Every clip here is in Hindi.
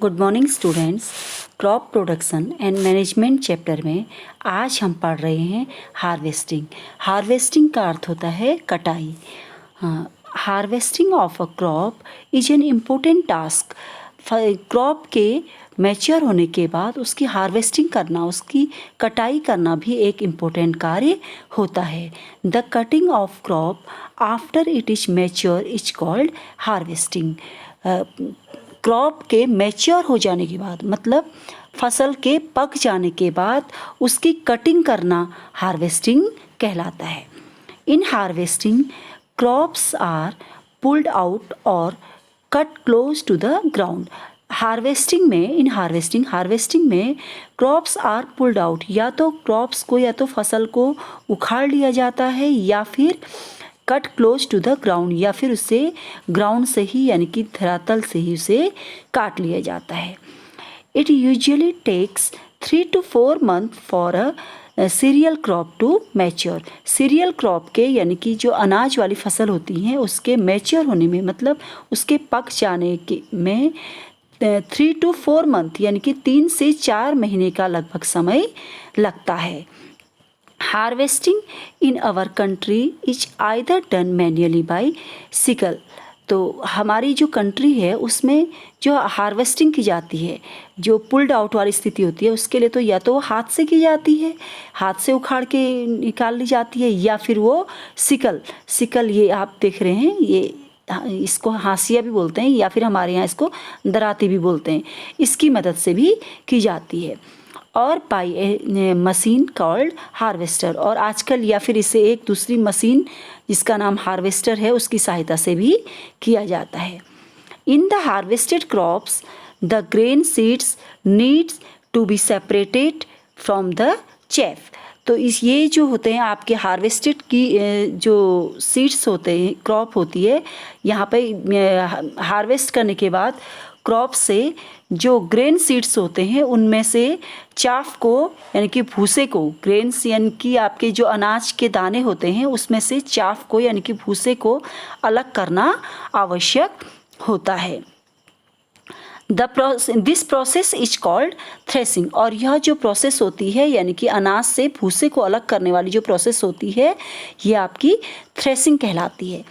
Good morning students. Crop production and management chapter में आज हम पढ़ रहे हैं हार्वेस्टिंग। हार्वेस्टिंग का अर्थ होता है कटाई। Harvesting of a crop is an important task. Crop के मैच्योर होने के बाद उसकी हार्वेस्टिंग करना, उसकी कटाई करना भी एक इम्पोर्टेंट कार्य होता है। The cutting of crop after it is mature is called harvesting. Crop के मैच्योर हो जाने के बाद, मतलब फसल के पक जाने के बाद उसकी कटिंग करना हार्वेस्टिंग कहलाता है। In harvesting crops are pulled out और cut close to the ground. Harvesting में क्रॉप्स आर पुल्ड आउट, या तो क्रॉप्स को या तो फसल को उखाड़ लिया जाता है या फिर cut close to the ground, या फिर उसे ग्राउंड से ही यानी कि धरातल से ही उसे काट लिया जाता है। It usually takes 3 to 4 months for a cereal crop to mature. Cereal crop के यानी कि जो अनाज वाली फसल होती हैं उसके मैच्योर होने में, मतलब उसके पक जाने के में 3 to 4 months यानी कि 3 से 4 महीने का लगभग समय लगता है। Harvesting in our country is either done manually by sickle. तो हमारी जो कंट्री है उसमें जो हार्वेस्टिंग की जाती है, जो पुल्ड आउट वाली स्थिति होती है, उसके लिए तो या तो वो हाथ से की जाती है, हाथ से उखाड़ के निकाल ली जाती है, या फिर वो सिकल ये आप देख रहे हैं, ये इसको हाशिया भी बोलते हैं, या फिर हमारे यहाँ इसको दराती भी बोलते हैं, इसकी मदद से भी की जाती है। और by A machine called harvester, और आजकल या फिर इसे एक दूसरी मशीन जिसका नाम हार्वेस्टर है उसकी सहायता से भी किया जाता है। In the harvested crops the grain seeds needs to be separated from the chaff. तो ये जो होते हैं आपके हार्वेस्टेड की जो सीड्स होते हैं, क्रॉप होती है, यहाँ पे हार्वेस्ट करने के बाद क्रॉप से जो ग्रेन सीड्स होते हैं उनमें से चाफ को यानी कि भूसे को, ग्रेन्स यानी कि आपके जो अनाज के दाने होते हैं उसमें से चाफ को यानी कि भूसे को अलग करना आवश्यक होता है। This process is called threshing. और यह जो प्रोसेस होती है यानी कि अनाज से भूसे को अलग करने वाली जो प्रोसेस होती है ये आपकी थ्रेसिंग कहलाती है।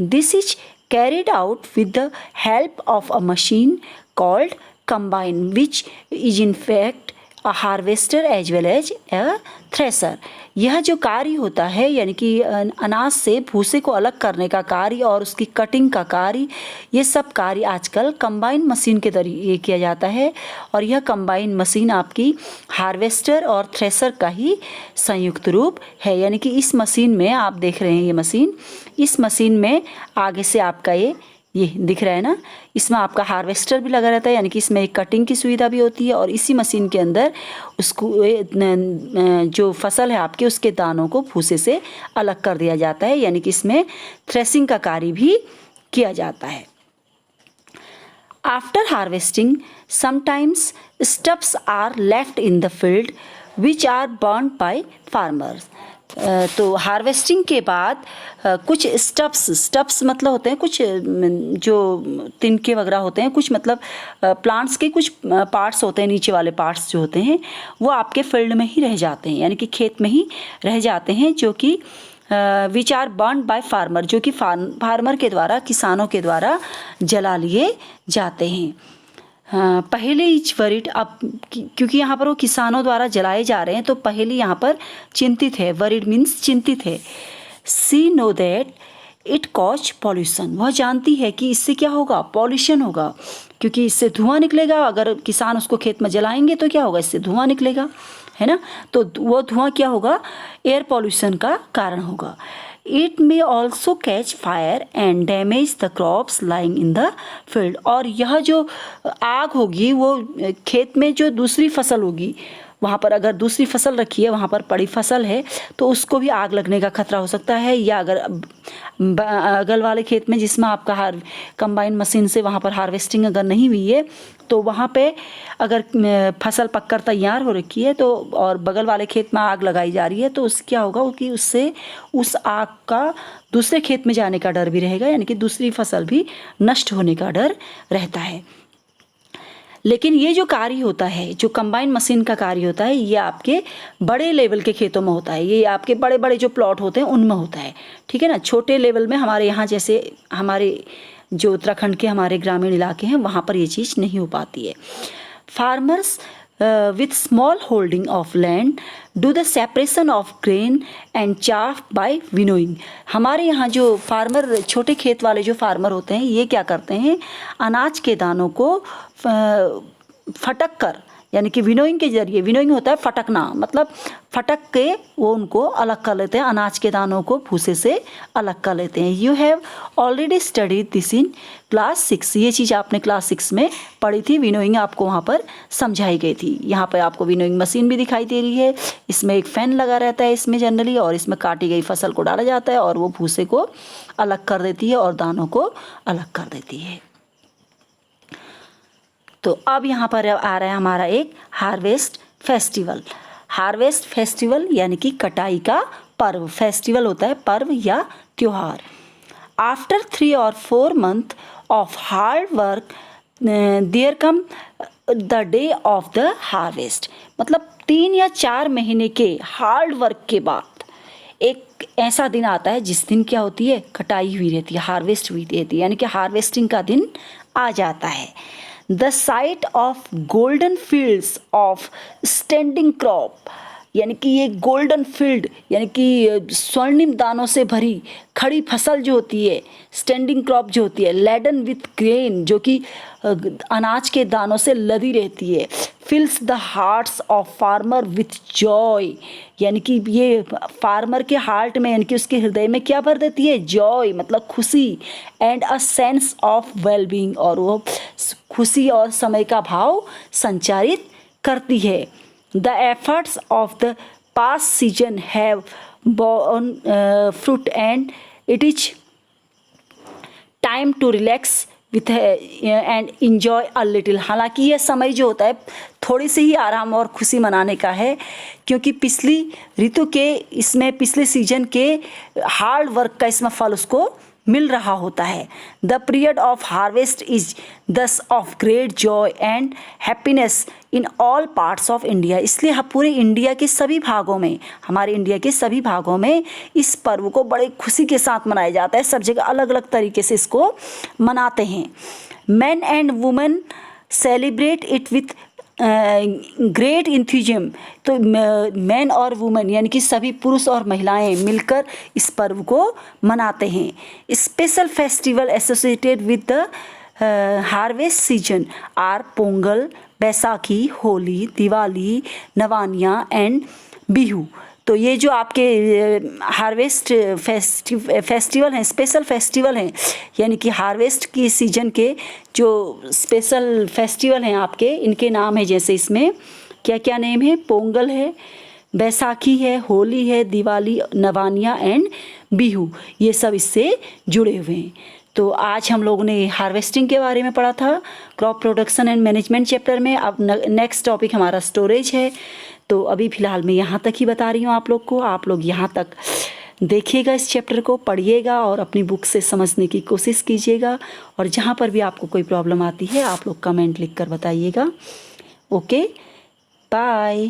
This is carried out with the help of a machine called combine, which is in fact a harvester as well as a thresher। यह जो कार्य होता है यानी कि अनाज से भूसे को अलग करने का कार्य और उसकी कटिंग का कार्य, ये सब कार्य आजकल कंबाइन मशीन के जरिए किया जाता है। और यह कंबाइन मशीन आपकी हार्वेस्टर और थ्रेसर का ही संयुक्त रूप है। यानी कि इस मशीन में आप देख रहे हैं ये मशीन, इस मशीन में आगे से आपका ये दिख रहा है ना, इसमें आपका हार्वेस्टर भी लगा रहता है, यानी कि इसमें एक कटिंग की सुविधा भी होती है, और इसी मशीन के अंदर उसको जो फसल है आपके उसके दानों को भूसे से अलग कर दिया जाता है, यानी कि इसमें थ्रेसिंग का कार्य भी किया जाता है। After harvesting sometimes stubs are left in the field which are burn by farmers. तो हार्वेस्टिंग के बाद कुछ स्टब्स मतलब होते हैं कुछ जो तिनके वगैरह होते हैं, कुछ मतलब प्लांट्स के कुछ पार्ट्स होते हैं, नीचे वाले पार्ट्स जो होते हैं वो आपके फील्ड में ही रह जाते हैं, यानी कि खेत में ही रह जाते हैं, जो कि which are burn by farmer, जो कि फार्मर के द्वारा, किसानों के द्वारा जला लिए जाते हैं। पहले इच वरिड, अब क्योंकि यहाँ पर वो किसानों द्वारा जलाए जा रहे हैं तो पहले यहाँ पर चिंतित है, वरिड मीन्स चिंतित है। She know that it cause pollution, वह जानती है कि इससे क्या होगा, पॉल्यूशन होगा, क्योंकि इससे धुआं निकलेगा। अगर किसान उसको खेत में जलाएंगे तो क्या होगा, इससे धुआं निकलेगा, है ना, तो वो धुआं क्या होगा, एयर पॉल्यूशन का कारण होगा। It may also catch fire and damage the crops lying in the field, और यह जो आग होगी वो खेत में जो दूसरी फसल होगी, वहाँ पर अगर दूसरी फसल रखी है, वहाँ पर पड़ी फसल है तो उसको भी आग लगने का खतरा हो सकता है। या अगर अगल वाले खेत में जिसमें आपका कंबाइन मशीन से वहाँ पर हार्वेस्टिंग अगर नहीं हुई है तो वहाँ पे अगर फसल पककर तैयार हो रखी है तो और बगल वाले खेत में आग लगाई जा रही है तो उस क्या होगा कि उससे उस आग का दूसरे खेत में जाने का डर भी रहेगा, यानी कि दूसरी फसल भी नष्ट होने का डर रहता है। लेकिन ये जो कार्य होता है, जो कंबाइन मशीन का कार्य होता है, ये आपके बड़े लेवल के खेतों में होता है, ये आपके बड़े बड़े जो प्लॉट होते हैं उनमें होता है, ठीक है ना। छोटे लेवल में हमारे यहाँ जैसे हमारे जो उत्तराखंड के हमारे ग्रामीण इलाके हैं वहाँ पर ये चीज़ नहीं हो पाती है। Farmers with small holding of land do the separation of grain and chaff by winnowing। हमारे यहाँ जो फार्मर, छोटे खेत वाले जो फार्मर होते हैं, ये क्या करते हैं, अनाज के दानों को फटक कर, यानी कि विनोइंग के जरिए, विनोइंग होता है फटकना, मतलब फटक के वो उनको अलग कर लेते हैं, अनाज के दानों को भूसे से अलग कर लेते हैं। You have already studied this in class 6। ये चीज़ आपने क्लास 6 में पढ़ी थी, विनोइंग आपको वहाँ पर समझाई गई थी। यहाँ पर आपको विनोइंग मशीन भी दिखाई दे रही है, इसमें एक फ़ैन लगा रहता है इसमें जनरली, और इसमें काटी गई फसल को डाला जाता है और वो भूसे को अलग कर देती है और दानों को अलग कर देती है। तो अब यहाँ पर आ रहा है हमारा एक हार्वेस्ट फेस्टिवल। हार्वेस्ट फेस्टिवल यानी कि कटाई का पर्व, फेस्टिवल होता है पर्व या त्योहार। After 3 or 4 months of hard work there come the day of the harvest, मतलब 3 या 4 महीने के हार्ड वर्क के बाद एक ऐसा दिन आता है जिस दिन क्या होती है, कटाई हुई रहती है, हार्वेस्ट हुई रहती है, यानी कि हार्वेस्टिंग का दिन आ जाता है। The site of golden fields of standing crop, यानी कि ये गोल्डन फील्ड यानी कि स्वर्णिम दानों से भरी खड़ी फसल जो होती है, स्टैंडिंग क्रॉप जो होती है, लेडन विथ ग्रेन, जो कि अनाज के दानों से लदी रहती है, फिल्स the hearts of farmer with Joy, यानी कि ये फार्मर के हार्ट में, यानी कि उसके हृदय में क्या भर देती है, जॉय मतलब खुशी, and a sense of wellbeing, और वो खुशी और समय का भाव संचारित करती है। The efforts of the past season have borne fruit and it is time to relax with and enjoy a little। हालांकि यह समय जो होता है थोड़ी सी ही आराम और खुशी मनाने का है, क्योंकि पिछली ऋतु के इसमें पिछले सीजन के हार्ड वर्क का इसमें फल उसको मिल रहा होता है। The period of harvest is thus of great joy and happiness in all parts of India. इसलिए पूरे इंडिया के सभी भागों में, हमारे इंडिया के सभी भागों में इस पर्व को बड़े खुशी के साथ मनाया जाता है। सब जगह अलग अलग तरीके से इसको मनाते हैं। Man and women celebrate it with great enthusiasm. तो मैन और वुमेन यानी कि सभी पुरुष और महिलाएं मिलकर इस पर्व को मनाते हैं। Special festival associated with the harvest season are Pongal, Baisakhi, Holi, Diwali, Navaniya and Bihu. तो ये जो आपके हार्वेस्ट फेस्टिवल हैं, स्पेशल फेस्टिवल हैं, यानी कि हार्वेस्ट की सीजन के जो स्पेशल फेस्टिवल हैं आपके, इनके नाम है, जैसे इसमें क्या क्या नेम है, पोंगल है, बैसाखी है, होली है, दिवाली, नवानिया एंड बिहू, ये सब इससे जुड़े हुए हैं। तो आज हम लोगों ने हार्वेस्टिंग के बारे में पढ़ा था crop production and management chapter में। अब नेक्स्ट टॉपिक हमारा स्टोरेज है। तो अभी फ़िलहाल मैं यहाँ तक ही बता रही हूँ आप लोग को। आप लोग यहाँ तक देखिएगा, इस चैप्टर को पढ़िएगा और अपनी बुक से समझने की कोशिश कीजिएगा। और जहाँ पर भी आपको कोई प्रॉब्लम आती है आप लोग कमेंट लिख कर बताइएगा। Okay, bye.